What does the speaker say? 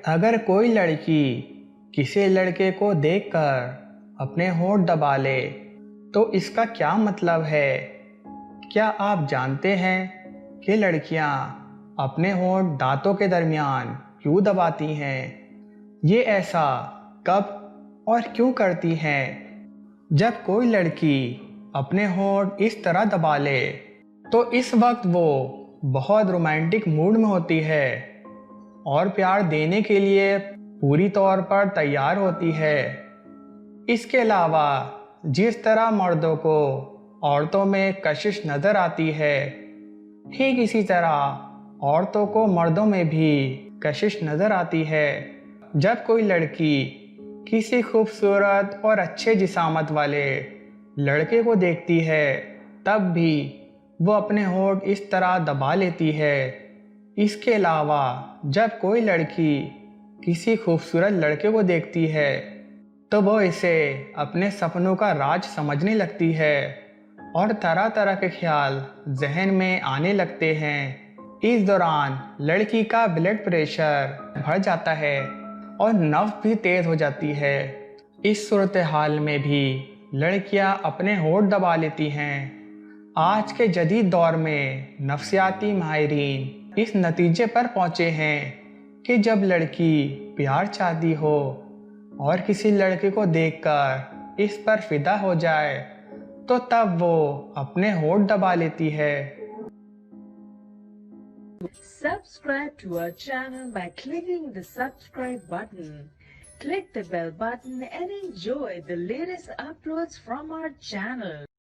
अगर कोई लड़की किसी लड़के को देखकर अपने होंठ दबा ले तो इसका क्या मतलब है? क्या आप जानते हैं कि लड़कियां अपने होंठ दांतों के दरमियान क्यों दबाती हैं? ये ऐसा कब और क्यों करती हैं? जब कोई लड़की अपने होंठ इस तरह दबा ले तो इस वक्त वो बहुत रोमांटिक मूड में होती है और प्यार देने के लिए पूरी तौर पर तैयार होती है। इसके अलावा जिस तरह मर्दों को औरतों में कशिश नज़र आती है, ठीक इसी तरह औरतों को मर्दों में भी कशिश नज़र आती है। जब कोई लड़की किसी खूबसूरत और अच्छे जिसामत वाले लड़के को देखती है तब भी वो अपने होंठ इस तरह दबा लेती है। इसके अलावा जब कोई लड़की किसी खूबसूरत लड़के को देखती है तो वो इसे अपने सपनों का राज समझने लगती है और तरह तरह के ख्याल जहन में आने लगते हैं। इस दौरान लड़की का ब्लड प्रेशर बढ़ जाता है और नब्ज़ भी तेज़ हो जाती है। इस सूरत हाल में भी लड़कियां अपने होंठ दबा लेती हैं। आज के जदीद दौर में नफ्सियाती माहिरीन इस नतीजे पर पहुंचे हैं कि जब लड़की प्यार चाहती हो और किसी लड़के को देखकर इस पर फिदा हो जाए तो तब वो अपने होंठ दबा लेती है। Subscribe to our channel by clicking the subscribe button. Click the bell button and enjoy the latest uploads from our channel.